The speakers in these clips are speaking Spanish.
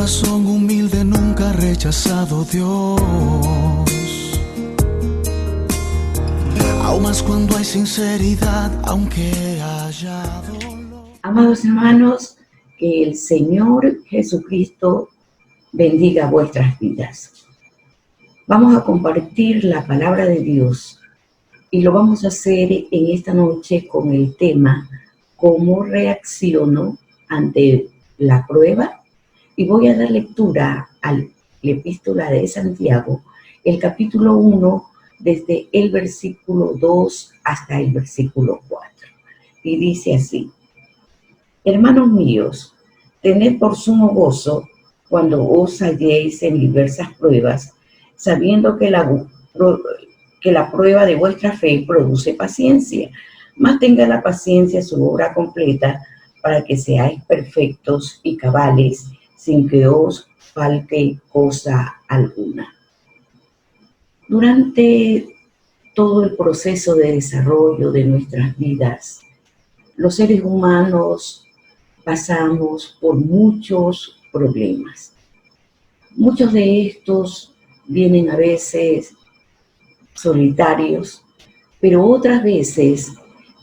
corazón humilde nunca ha rechazado Dios, aún más cuando hay sinceridad, aunque haya dolor. Amados hermanos, que el Señor Jesucristo bendiga vuestras vidas. Vamos a compartir la palabra de Dios y lo vamos a hacer en esta noche con el tema ¿cómo reacciono ante la prueba? Y voy a dar lectura a la epístola de Santiago, el capítulo 1, desde el versículo 2 hasta el versículo 4. Y dice así: Hermanos míos, tened por sumo gozo cuando os halléis en diversas pruebas, sabiendo que la prueba de vuestra fe produce paciencia. Mas tenga la paciencia su obra completa, para que seáis perfectos y cabales, sin que os falte cosa alguna. Durante todo el proceso de desarrollo de nuestras vidas, los seres humanos pasamos por muchos problemas. Muchos de estos vienen a veces solitarios, pero otras veces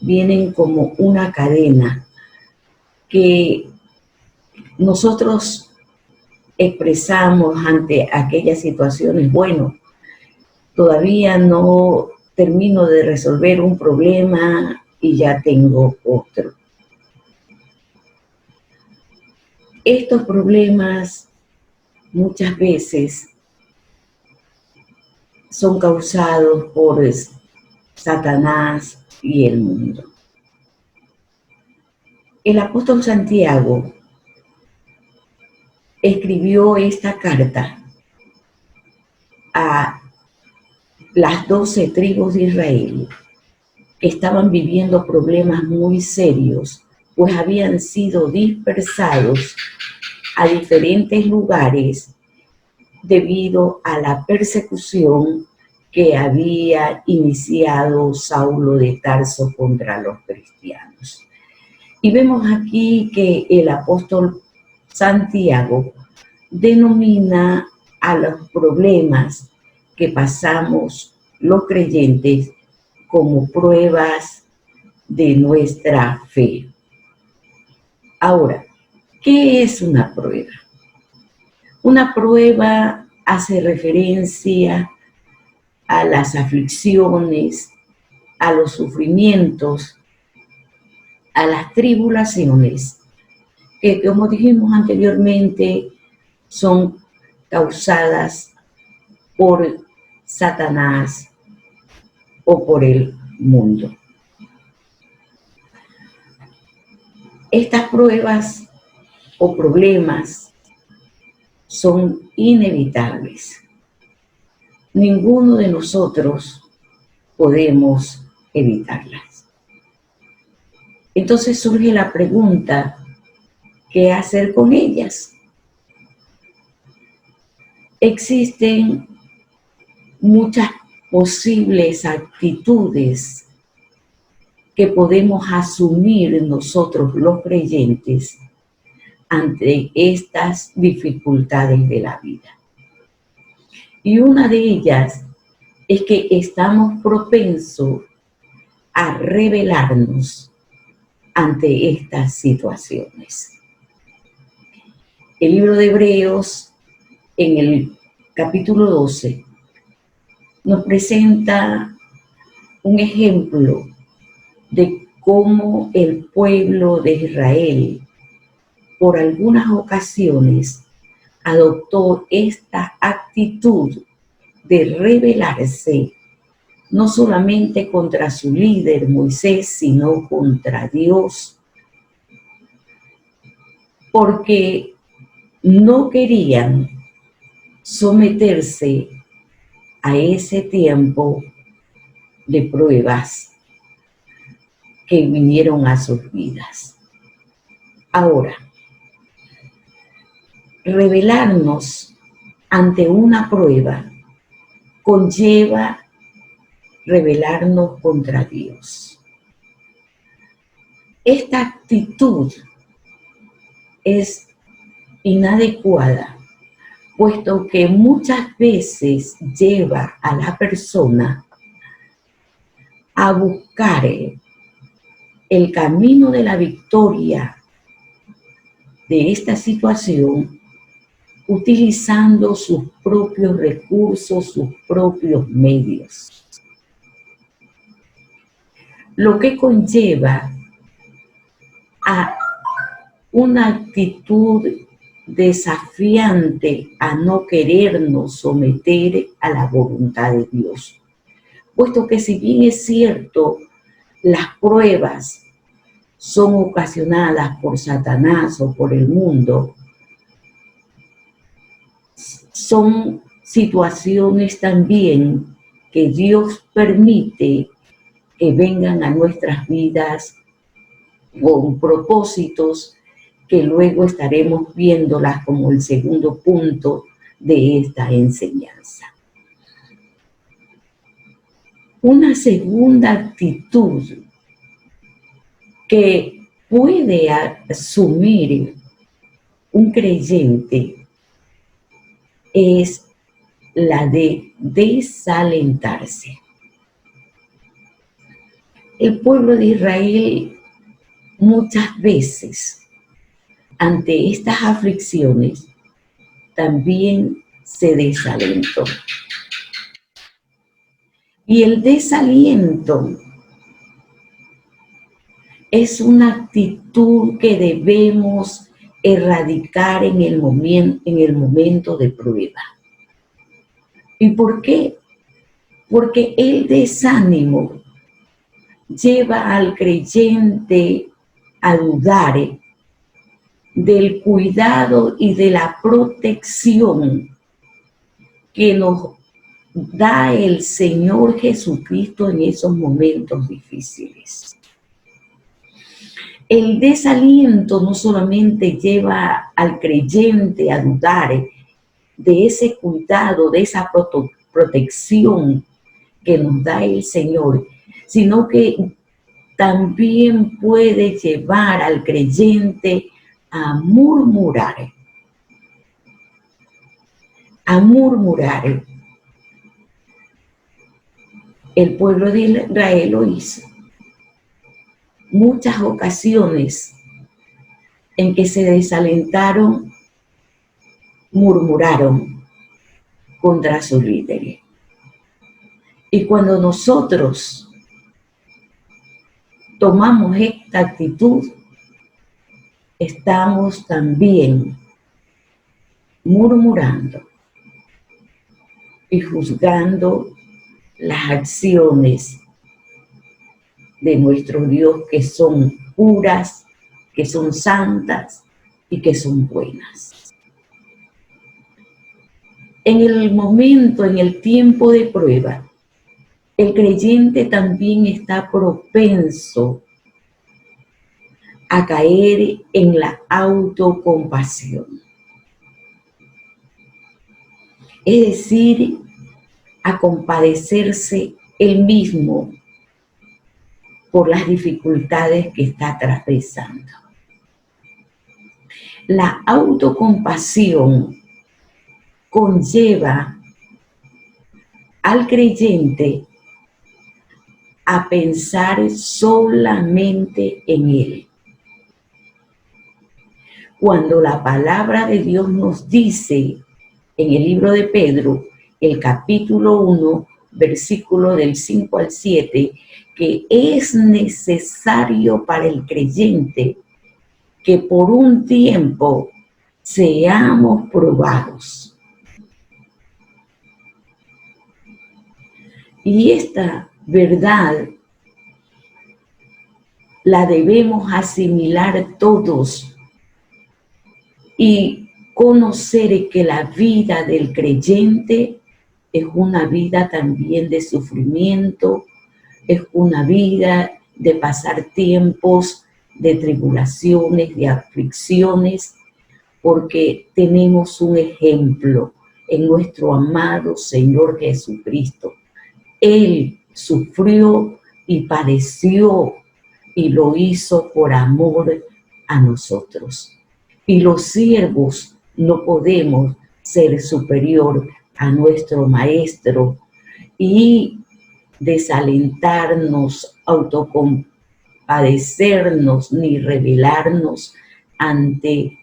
vienen como una cadena que nosotros expresamos ante aquellas situaciones. Bueno, todavía no termino de resolver un problema y ya tengo otro. Estos problemas muchas veces son causados por Satanás y el mundo. El apóstol Santiago escribió esta carta a las 12 tribus de Israel, que estaban viviendo problemas muy serios, pues habían sido dispersados a diferentes lugares debido a la persecución que había iniciado Saulo de Tarso contra los cristianos. Y vemos aquí que el apóstol Santiago denomina a los problemas que pasamos los creyentes como pruebas de nuestra fe. Ahora, ¿qué es una prueba? Una prueba hace referencia a las aflicciones, a los sufrimientos, a las tribulaciones, que como dijimos anteriormente, son causadas por Satanás o por el mundo. Estas pruebas o problemas son inevitables. Ninguno de nosotros podemos evitarlas. Entonces surge la pregunta: ¿qué hacer con ellas? Existen muchas posibles actitudes que podemos asumir nosotros los creyentes ante estas dificultades de la vida. Y una de ellas es que estamos propensos a rebelarnos ante estas situaciones. El libro de Hebreos, en el capítulo 12, nos presenta un ejemplo de cómo el pueblo de Israel, por algunas ocasiones, adoptó esta actitud de rebelarse, no solamente contra su líder Moisés, sino contra Dios, porque no querían someterse a ese tiempo de pruebas que vinieron a sus vidas. Ahora, rebelarnos ante una prueba conlleva rebelarnos contra Dios. Esta actitud es inadecuada, puesto que muchas veces lleva a la persona a buscar el camino de la victoria de esta situación utilizando sus propios recursos, sus propios medios. Lo que conlleva a una actitud desafiante a no querernos someter a la voluntad de Dios. Puesto que si bien es cierto, las pruebas son ocasionadas por Satanás o por el mundo, son situaciones también que Dios permite que vengan a nuestras vidas con propósitos que luego estaremos viéndolas como el segundo punto de esta enseñanza. Una segunda actitud que puede asumir un creyente es la de desalentarse. El pueblo de Israel muchas veces ante estas aflicciones también se desalentó. Y el desaliento es una actitud que debemos erradicar en el momento de prueba. ¿Y por qué? Porque el desánimo lleva al creyente a dudar del cuidado y de la protección que nos da el Señor Jesucristo en esos momentos difíciles. El desaliento no solamente lleva al creyente a dudar de ese cuidado, de esa protección que nos da el Señor, sino que también puede llevar al creyente a murmurar. A murmurar. El pueblo de Israel lo hizo. Muchas ocasiones en que se desalentaron, murmuraron contra sus líderes. Y cuando nosotros tomamos esta actitud, estamos también murmurando y juzgando las acciones de nuestro Dios, que son puras, que son santas y que son buenas. En el momento, en el tiempo de prueba, el creyente también está propenso a caer en la autocompasión. Es decir, a compadecerse él mismo por las dificultades que está atravesando. La autocompasión conlleva al creyente a pensar solamente en él. Cuando la palabra de Dios nos dice en el libro de Pedro, el capítulo 1, versículo del 5 al 7, que es necesario para el creyente que por un tiempo seamos probados. Y esta verdad la debemos asimilar todos y conocer que la vida del creyente es una vida también de sufrimiento, es una vida de pasar tiempos de tribulaciones, de aflicciones, porque tenemos un ejemplo en nuestro amado Señor Jesucristo. Él sufrió y padeció y lo hizo por amor a nosotros. Y los siervos no podemos ser superior a nuestro maestro y desalentarnos, autocompadecernos ni rebelarnos ante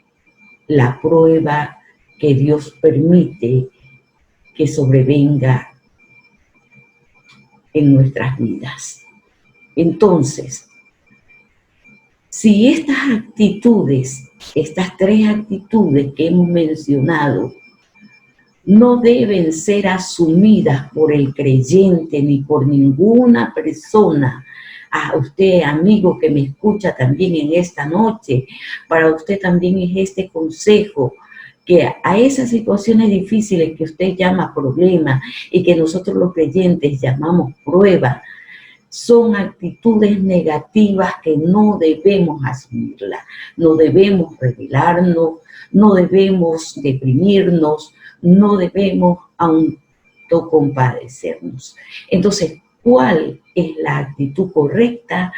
la prueba que Dios permite que sobrevenga en nuestras vidas. Entonces, si estas actitudes, estas tres actitudes que hemos mencionado, no deben ser asumidas por el creyente ni por ninguna persona, a usted, amigo que me escucha también en esta noche, para usted también es este consejo, que a esas situaciones difíciles que usted llama problemas y que nosotros los creyentes llamamos prueba, son actitudes negativas que no debemos asumirlas, no debemos rebelarnos, no debemos deprimirnos, no debemos autocompadecernos. Entonces, ¿cuál es la actitud correcta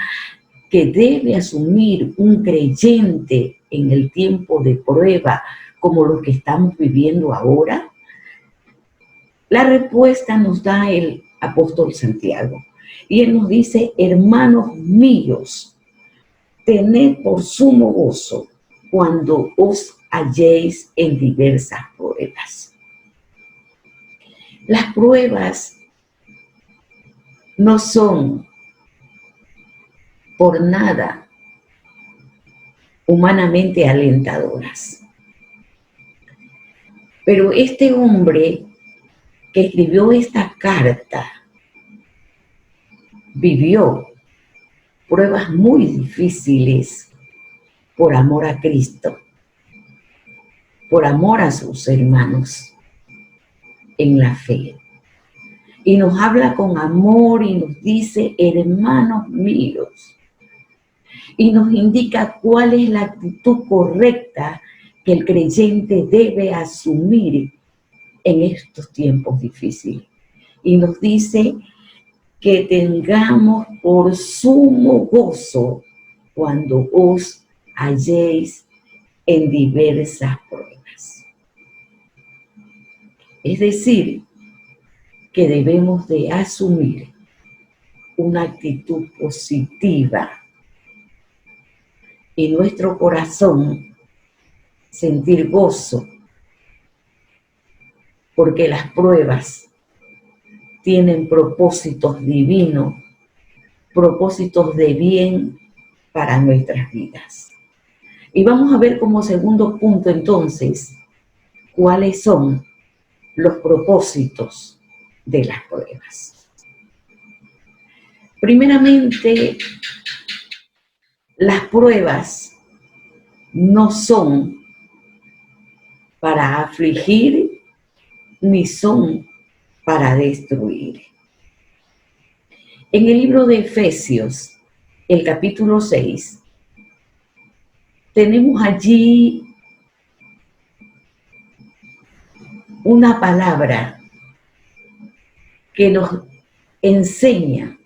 que debe asumir un creyente en el tiempo de prueba como lo que estamos viviendo ahora? La respuesta nos da el apóstol Santiago. Y él nos dice: hermanos míos, tened por sumo gozo cuando os halléis en diversas pruebas. Las pruebas no son por nada humanamente alentadoras. Pero este hombre que escribió esta carta vivió pruebas muy difíciles por amor a Cristo, por amor a sus hermanos en la fe. Y nos habla con amor y nos dice: hermanos míos. Y nos indica cuál es la actitud correcta que el creyente debe asumir en estos tiempos difíciles. Y nos dice que tengamos por sumo gozo cuando os halléis en diversas pruebas. Es decir, que debemos de asumir una actitud positiva y nuestro corazón sentir gozo, porque las pruebas tienen propósitos divinos, propósitos de bien para nuestras vidas. Y vamos a ver como segundo punto entonces cuáles son los propósitos de las pruebas. Primeramente, las pruebas no son para afligir ni son para destruir. En el libro de Efesios, el capítulo 6, tenemos allí una palabra que nos enseña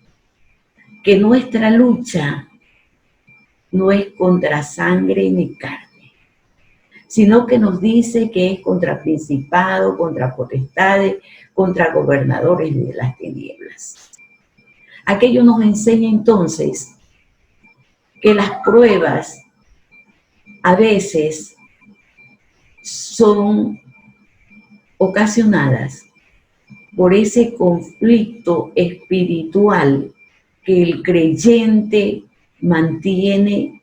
que nuestra lucha no es contra sangre ni carne, sino que nos dice que es contra principados, contra potestades, contra gobernadores de las tinieblas. Aquello nos enseña entonces que las pruebas a veces son ocasionadas por ese conflicto espiritual que el creyente mantiene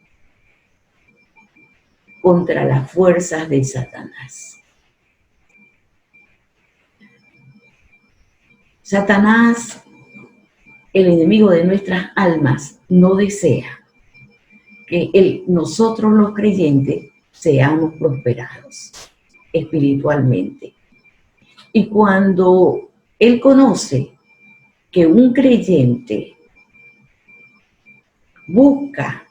contra las fuerzas de Satanás. Satanás, el enemigo de nuestras almas, no desea que nosotros los creyentes seamos prosperados espiritualmente. Y cuando él conoce que un creyente busca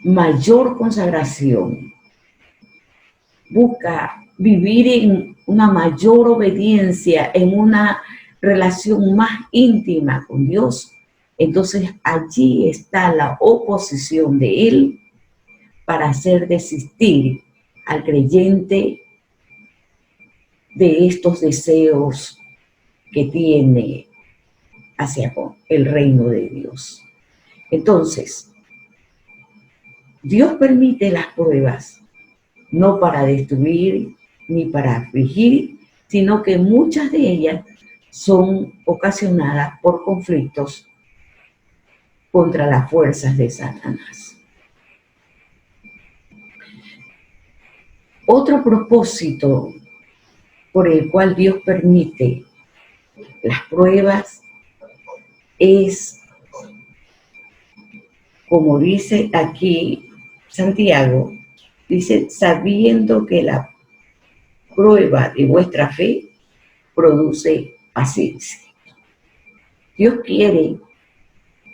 mayor consagración, busca vivir en una mayor obediencia, en una relación más íntima con Dios, entonces allí está la oposición de él para hacer desistir al creyente de estos deseos que tiene hacia el reino de Dios. Entonces, Dios permite las pruebas, no para destruir ni para afligir, sino que muchas de ellas son ocasionadas por conflictos contra las fuerzas de Satanás. Otro propósito por el cual Dios permite las pruebas es, como dice aquí Santiago, dice, sabiendo que la prueba de vuestra fe produce paciencia. Dios quiere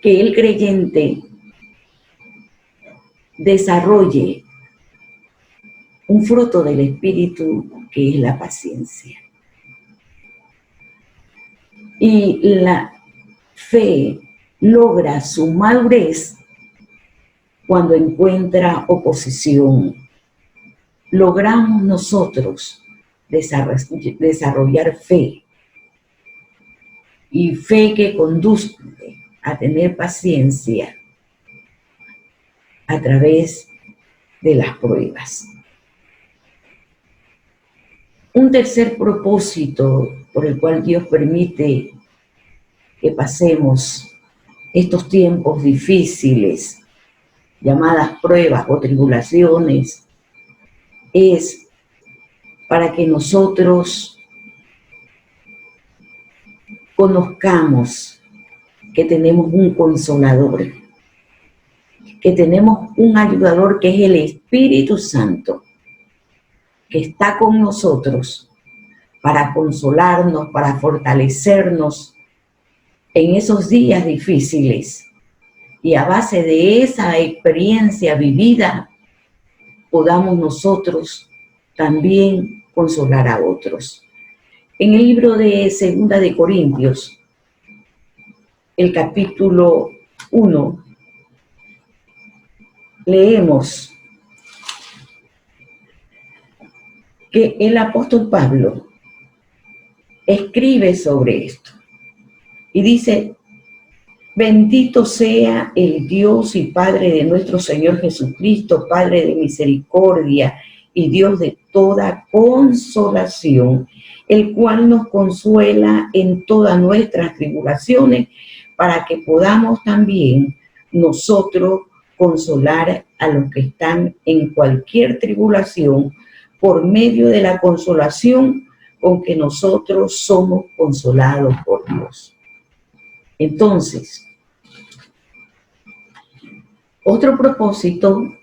que el creyente desarrolle un fruto del Espíritu que es la paciencia. Y la fe logra su madurez cuando encuentra oposición. Logramos nosotros desarrollar fe, y fe que conduce a tener paciencia a través de las pruebas. Un tercer propósito por el cual Dios permite que pasemos estos tiempos difíciles, llamadas pruebas o tribulaciones, es para que nosotros conozcamos que tenemos un consolador, que tenemos un ayudador que es el Espíritu Santo, que está con nosotros para consolarnos, para fortalecernos en esos días difíciles. Y a base de esa experiencia vivida, podamos nosotros también consolar a otros. En el libro de 2 de Corintios, el capítulo 1, leemos que el apóstol Pablo escribe sobre esto y dice: bendito sea el Dios y Padre de nuestro Señor Jesucristo, Padre de misericordia y Dios de toda consolación, el cual nos consuela en todas nuestras tribulaciones, para que podamos también nosotros consolar a los que están en cualquier tribulación por medio de la consolación con que nosotros somos consolados por Dios. Entonces, otro propósito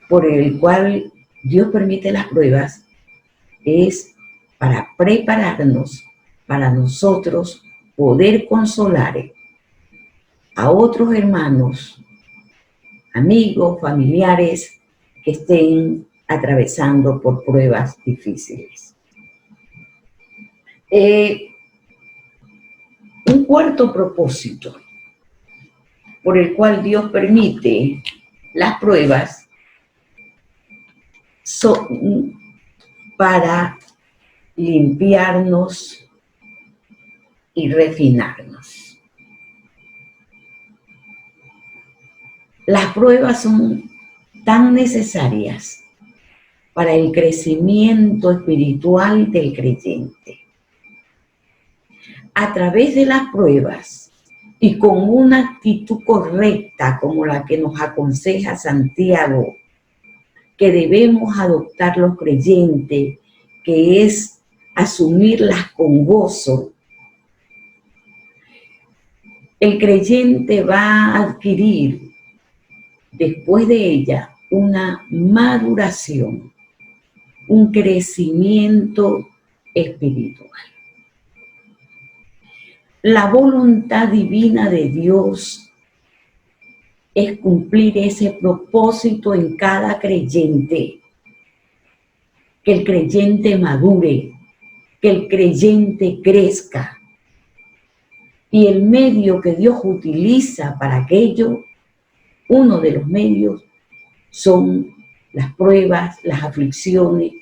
por el cual Dios permite las pruebas es para prepararnos para nosotros poder consolar a otros hermanos, amigos, familiares que estén atravesando por pruebas difíciles. Un cuarto propósito por el cual Dios permite las pruebas son para limpiarnos y refinarnos. Las pruebas son tan necesarias para el crecimiento espiritual del creyente. A través de las pruebas y con una actitud correcta como la que nos aconseja Santiago, que debemos adoptar los creyentes, que es asumirlas con gozo, el creyente va a adquirir después de ella una maduración, un crecimiento espiritual. La voluntad divina de Dios es cumplir ese propósito en cada creyente, que el creyente madure, que el creyente crezca. Y el medio que Dios utiliza para aquello, uno de los medios, son las pruebas, las aflicciones,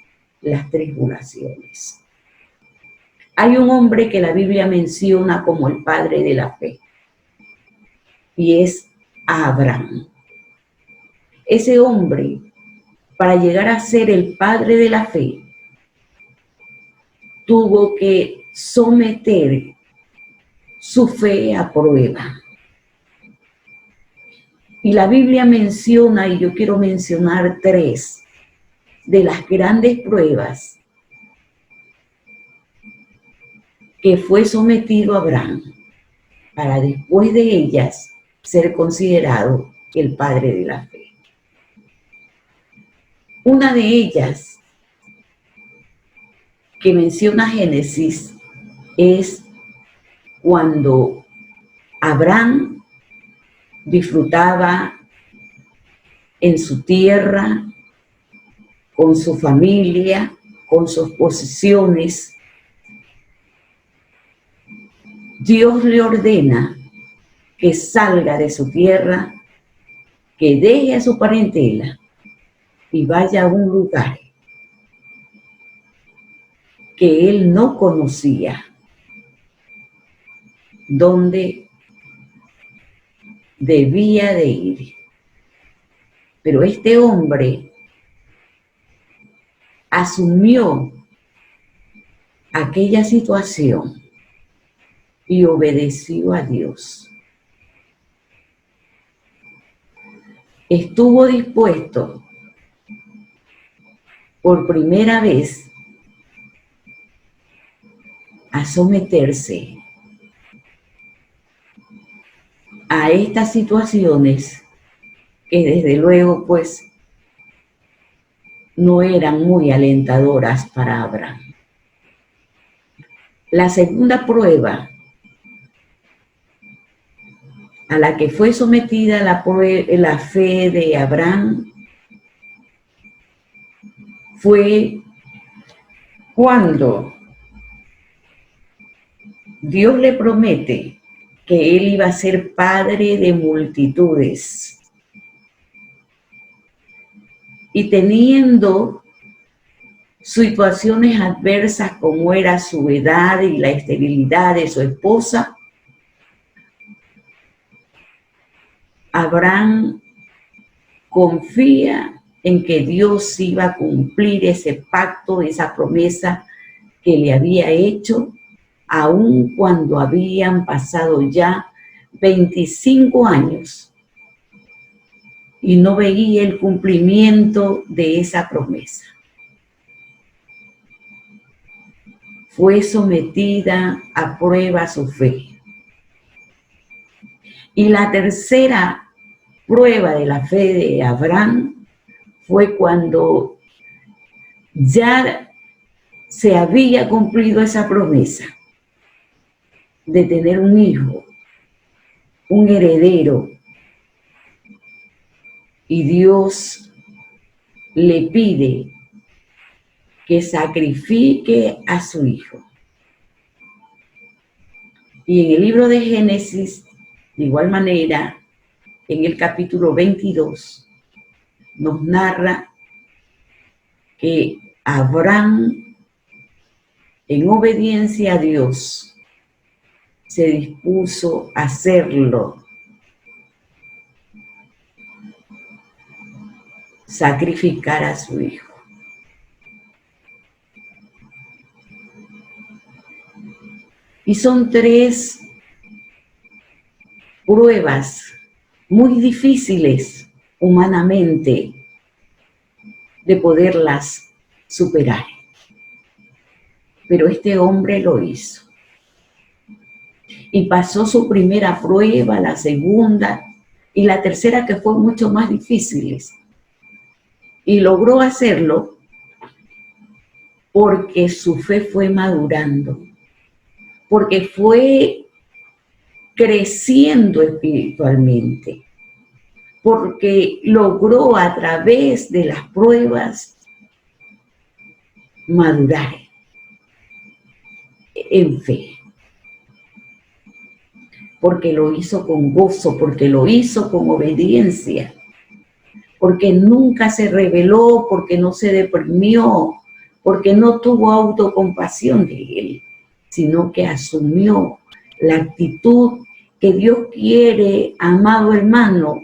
las tribulaciones. Hay un hombre que la Biblia menciona como el padre de la fe, y es Abraham. Ese hombre, para llegar a ser el padre de la fe, tuvo que someter su fe a prueba. Y la Biblia menciona, y yo quiero mencionar 3 de las grandes pruebas que fue sometido Abraham, para después de ellas ser considerado el padre de la fe. Una de ellas que menciona Génesis es cuando Abraham disfrutaba en su tierra, con su familia, con sus posesiones. Dios le ordena que salga de su tierra, que deje a su parentela y vaya a un lugar que él no conocía, donde debía de ir. Pero este hombre asumió aquella situación y obedeció a Dios. Estuvo dispuesto por primera vez a someterse a estas situaciones que desde luego pues no eran muy alentadoras para Abraham. La segunda prueba a la que fue sometida la fe de Abraham fue cuando Dios le promete que él iba a ser padre de multitudes. Y teniendo situaciones adversas como era su edad y la esterilidad de su esposa, Abraham confía en que Dios iba a cumplir ese pacto, esa promesa que le había hecho, aun cuando habían pasado ya 25 años y no veía el cumplimiento de esa promesa. Fue sometida a prueba su fe. Y la tercera prueba de la fe de Abraham fue cuando ya se había cumplido esa promesa de tener un hijo, un heredero, y Dios le pide que sacrifique a su hijo. Y en el libro de Génesis, de igual manera, en el capítulo 22, nos narra que Abraham, en obediencia a Dios, se dispuso a hacerlo, sacrificar a su hijo. Y son 3 pruebas muy difíciles humanamente de poderlas superar. Pero este hombre lo hizo. Y pasó su primera prueba, la segunda y la tercera, que fue mucho más difíciles. Y logró hacerlo porque su fe fue madurando, porque fue creciendo espiritualmente, porque logró a través de las pruebas madurar en fe, porque lo hizo con gozo, porque lo hizo con obediencia, porque nunca se rebeló, porque no se deprimió, porque no tuvo autocompasión de él, sino que asumió la actitud que Dios quiere, amado hermano,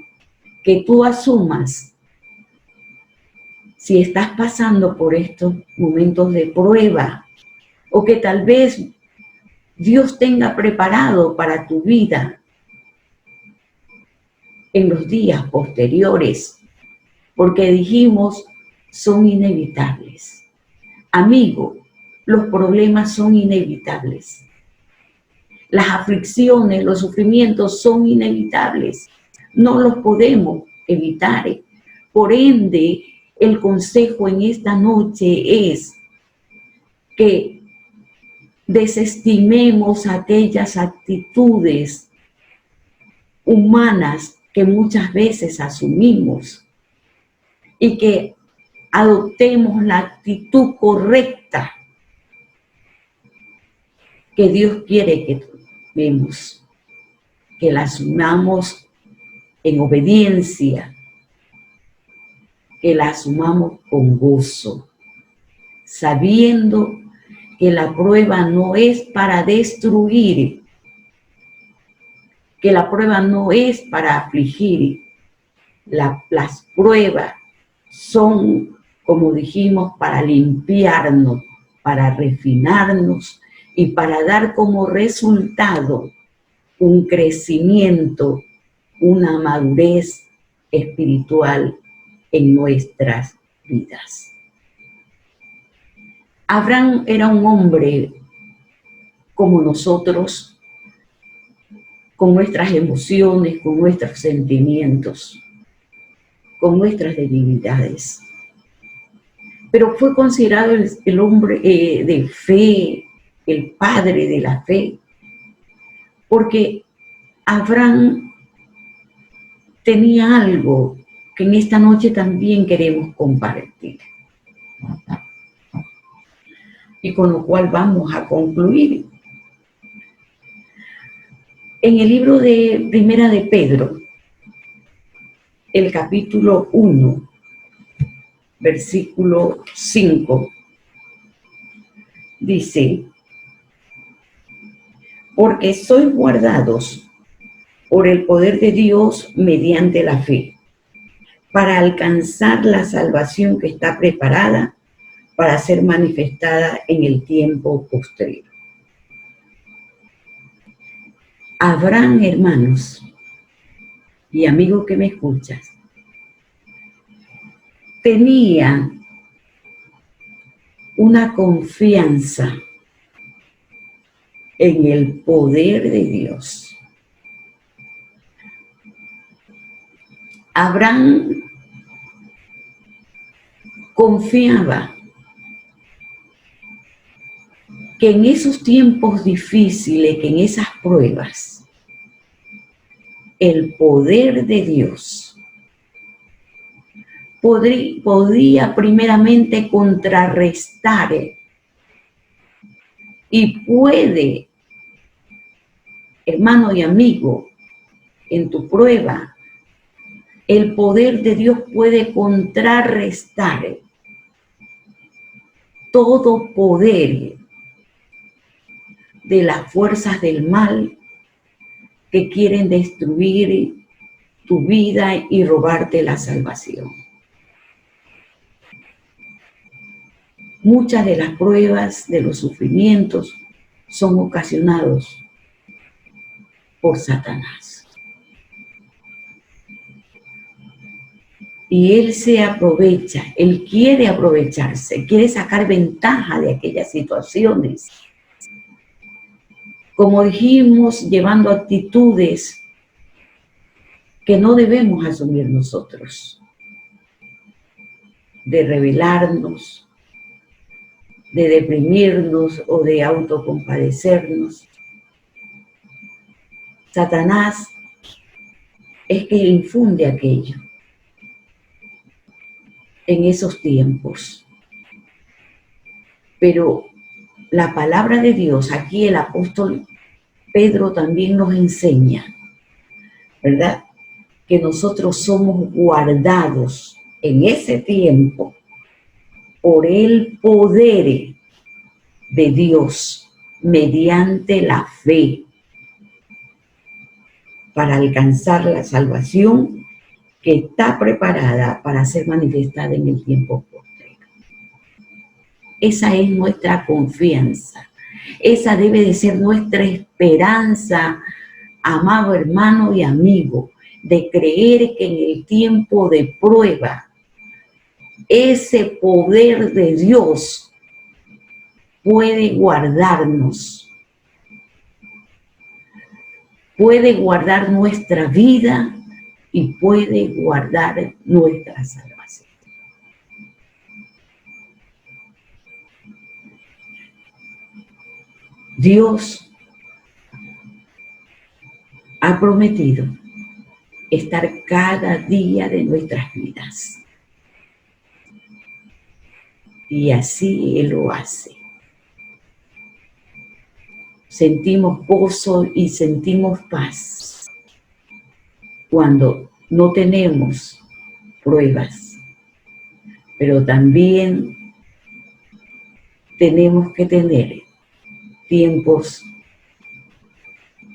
que tú asumas. Si estás pasando por estos momentos de prueba, o que tal vez Dios tenga preparado para tu vida en los días posteriores, porque dijimos, son inevitables. Amigo, los problemas son inevitables. Las aflicciones, los sufrimientos son inevitables. No los podemos evitar. Por ende, el consejo en esta noche es que desestimemos aquellas actitudes humanas que muchas veces asumimos y que adoptemos la actitud correcta que Dios quiere que vemos, que la asumamos en obediencia, que la asumamos con gozo, sabiendo que la prueba no es para destruir, que la prueba no es para afligir. Las pruebas son, como dijimos, para limpiarnos, para refinarnos y para dar como resultado un crecimiento, una madurez espiritual en nuestras vidas. Abraham era un hombre como nosotros, con nuestras emociones, con nuestros sentimientos, con nuestras debilidades. Pero fue considerado el hombre de fe, el padre de la fe, porque Abraham tenía algo que en esta noche también queremos compartir, y con lo cual vamos a concluir. En el libro de Primera de Pedro, el capítulo 1, versículo 5, dice: porque sois guardados por el poder de Dios mediante la fe, para alcanzar la salvación que está preparada para ser manifestada en el tiempo posterior. Abraham, hermanos y amigo que me escuchas, tenía una confianza en el poder de Dios. Abraham confiaba que en esos tiempos difíciles, que en esas pruebas, el poder de Dios podía primeramente contrarrestar y puede, hermano y amigo, en tu prueba, el poder de Dios puede contrarrestar todo poder de las fuerzas del mal que quieren destruir tu vida y robarte la salvación. Muchas de las pruebas, de los sufrimientos, son ocasionados por Satanás. Y él se aprovecha, él quiere aprovecharse, quiere sacar ventaja de aquellas situaciones. Como dijimos, llevando actitudes que no debemos asumir nosotros, de rebelarnos, de deprimirnos o de autocompadecernos. Satanás es que infunde aquello en esos tiempos. Pero la palabra de Dios, aquí el apóstol Pedro también nos enseña, ¿verdad?, que nosotros somos guardados en ese tiempo por el poder de Dios mediante la fe para alcanzar la salvación que está preparada para ser manifestada en el tiempo postrero. Esa es nuestra confianza. Esa debe de ser nuestra esperanza, amado hermano y amigo, de creer que en el tiempo de prueba, ese poder de Dios puede guardarnos, puede guardar nuestra vida y puede guardar nuestra salvación. Dios ha prometido estar cada día de nuestras vidas. Y así Él lo hace. Sentimos gozo y sentimos paz cuando no tenemos pruebas, pero también tenemos que tener tiempos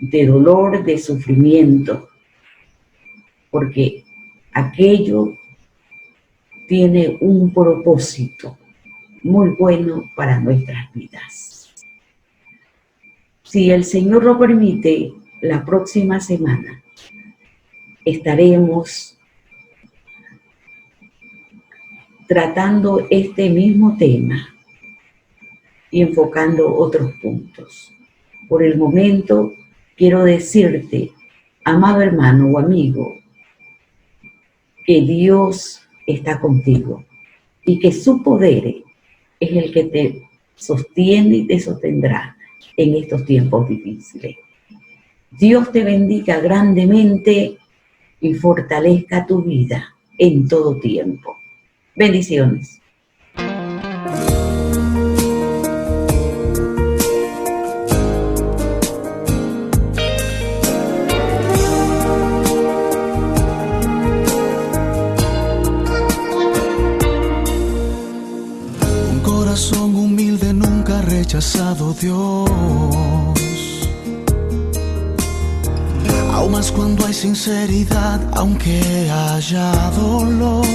de dolor, de sufrimiento, porque aquello tiene un propósito muy bueno para nuestras vidas. Si el Señor lo permite, la próxima semana estaremos tratando este mismo tema y enfocando otros puntos. Por el momento, quiero decirte, amado hermano o amigo, que Dios está contigo y que su poder es el que te sostiene y te sostendrá en estos tiempos difíciles. Dios te bendiga grandemente y fortalezca tu vida en todo tiempo. Bendiciones. Un corazón humilde nunca ha rechazado Dios. Aún más cuando hay sinceridad, aunque haya dolor.